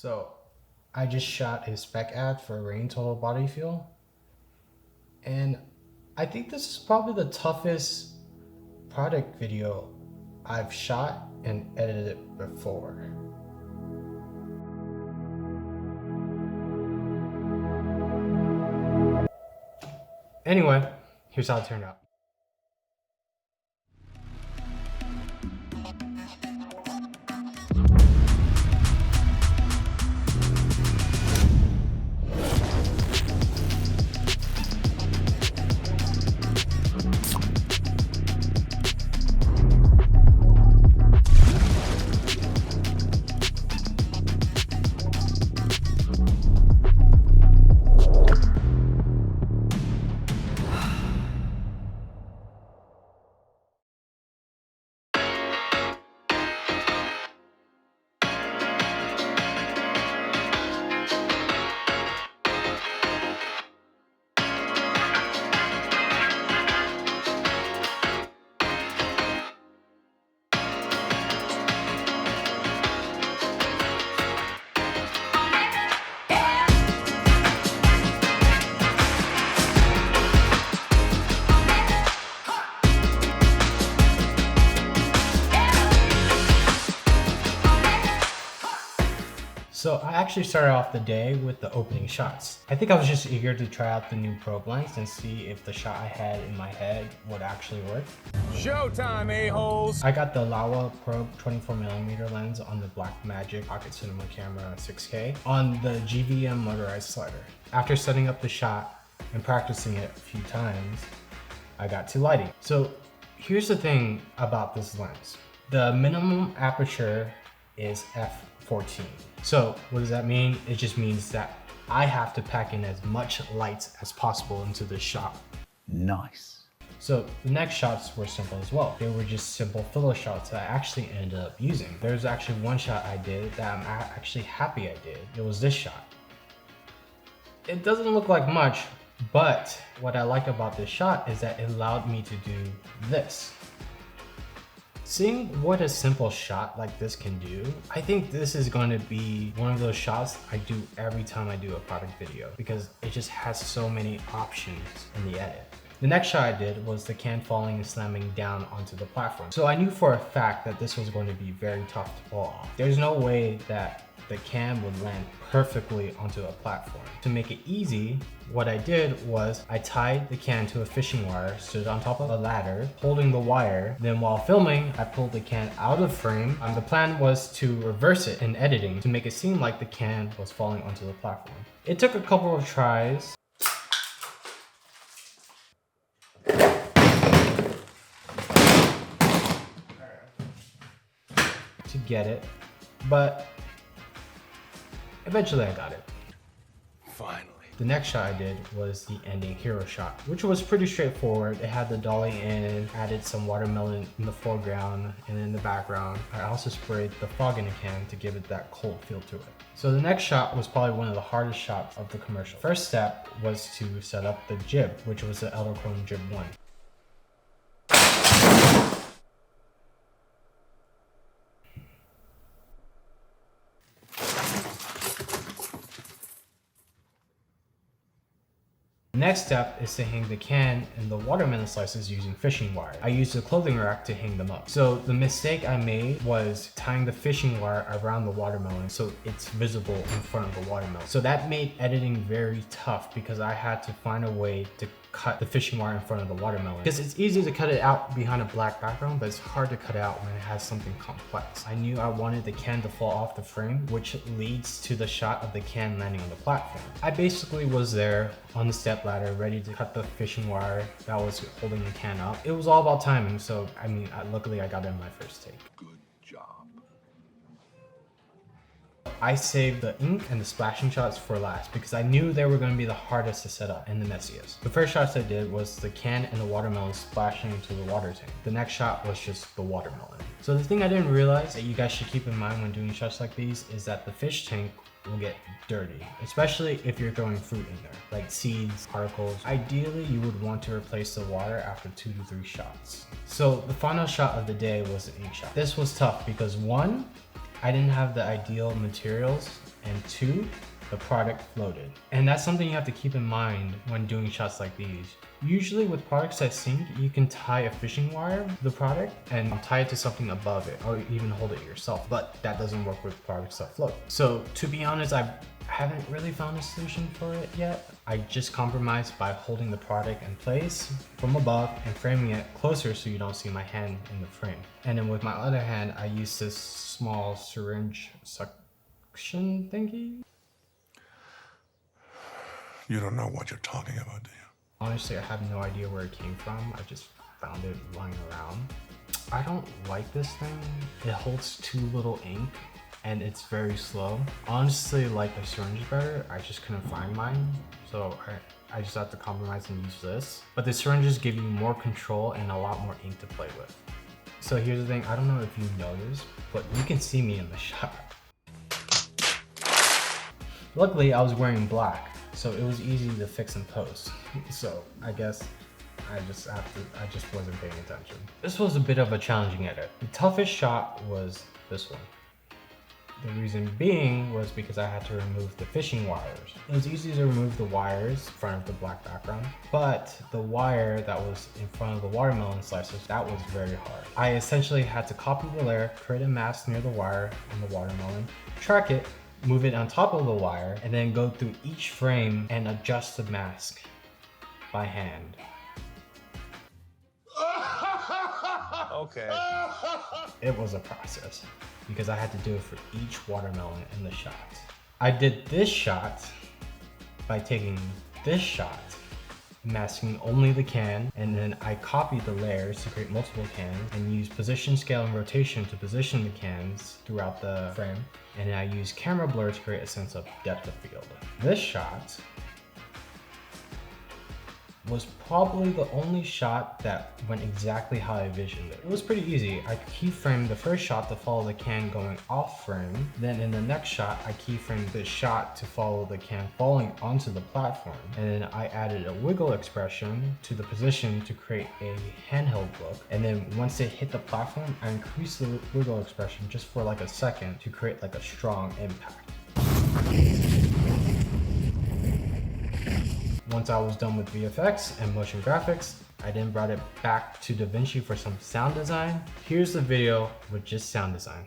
So I just shot a spec ad for Rain Total Body Fuel, and I think this is probably the toughest product video I've shot and edited before. Anyway, here's how it turned out. So I actually started off the day with the opening shots. I think I was just eager to try out the new probe lens and see if the shot I had in my head would actually work. Showtime, a-holes! I got the Laowa Probe 24mm lens on the Blackmagic Pocket Cinema Camera 6K on the GVM motorized slider. After setting up the shot and practicing it a few times, I got to lighting. So here's the thing about this lens. The minimum aperture is f14. So what does that mean? It just means that I have to pack in as much light as possible into this shot. Nice. So the next shots were simple as well. They were just simple filler shots that I actually ended up using. There's actually one shot I did that I'm actually happy I did. It was this shot. It doesn't look like much, but what I like about this shot is that it allowed me to do this. Seeing what a simple shot like this can do, I think this is going to be one of those shots I do every time I do a product video because it just has so many options in the edit. The next shot I did was the can falling and slamming down onto the platform. So I knew for a fact that this was going to be very tough to pull off. There's no way that the can would land perfectly onto a platform. To make it easy, what I did was I tied the can to a fishing wire, stood on top of a ladder, holding the wire. Then while filming, I pulled the can out of frame. The plan was to reverse it in editing to make it seem like the can was falling onto the platform. It took a couple of tries. To get it, but eventually I got it. Finally. The next shot I did was the ending hero shot, which was pretty straightforward. It had the dolly in, added some watermelon in the foreground, and in the background, I also sprayed the fog in the can to give it that cold feel to it. So the next shot was probably one of the hardest shots of the commercial. First step was to set up the jib, which was the Edelkrone Jib 1. Next step is to hang the can and the watermelon slices using fishing wire. I used a clothing rack to hang them up. So the mistake I made was tying the fishing wire around the watermelon so it's visible in front of the watermelon. So that made editing very tough because I had to find a way to cut the fishing wire in front of the watermelon. Because it's easy to cut it out behind a black background, but it's hard to cut it out when it has something complex. I knew I wanted the can to fall off the frame, which leads to the shot of the can landing on the platform. I basically was there on the step ladder, ready to cut the fishing wire that was holding the can up. It was all about timing, so I mean, luckily I got it in my first take. Good job. I saved the ink and the splashing shots for last because I knew they were going to be the hardest to set up and the messiest. The first shots I did was the can and the watermelon splashing into the water tank. The next shot was just the watermelon. So the thing I didn't realize that you guys should keep in mind when doing shots like these is that the fish tank will get dirty, especially if you're throwing fruit in there, like seeds, particles. Ideally, you would want to replace the water after 2 to 3 shots. So the final shot of the day was the ink shot. This was tough because one, I didn't have the ideal materials, and 2, the product floated. And that's something you have to keep in mind when doing shots like these. Usually with products that sink, you can tie a fishing wire to the product and tie it to something above it, or even hold it yourself, but that doesn't work with products that float. So to be honest, I haven't really found a solution for it yet. I just compromised by holding the product in place from above and framing it closer so you don't see my hand in the frame. And then with my other hand, I use this small syringe suction thingy. You don't know what you're talking about, do you? Honestly, I have no idea where it came from. I just found it lying around. I don't like this thing. It holds too little ink and it's very slow. Honestly, like the syringe better. I just couldn't find mine. So I just have to compromise and use this. But the syringes give you more control and a lot more ink to play with. So here's the thing, I don't know if you noticed, but you can see me in the shot. Luckily, I was wearing black, so it was easy to fix in post. So I guess I just wasn't paying attention. This was a bit of a challenging edit. The toughest shot was this one. The reason being was because I had to remove the fishing wires. It was easy to remove the wires in front of the black background, but the wire that was in front of the watermelon slices, that was very hard. I essentially had to copy the layer, create a mask near the wire on the watermelon, track it, move it on top of the wire, and then go through each frame and adjust the mask by hand. Okay. It was a process because I had to do it for each watermelon in the shot. I did this shot by taking this shot, masking only the can, and then I copied the layers to create multiple cans and used position, scale, and rotation to position the cans throughout the frame. And then I used camera blur to create a sense of depth of field. This shot was probably the only shot that went exactly how I envisioned it. It was pretty easy. I keyframed the first shot to follow the can going off frame. Then in the next shot, I keyframed the shot to follow the can falling onto the platform. And then I added a wiggle expression to the position to create a handheld look. And then once it hit the platform, I increased the wiggle expression just for like a second to create like a strong impact. Once I was done with VFX and motion graphics, I then brought it back to DaVinci for some sound design. Here's the video with just sound design.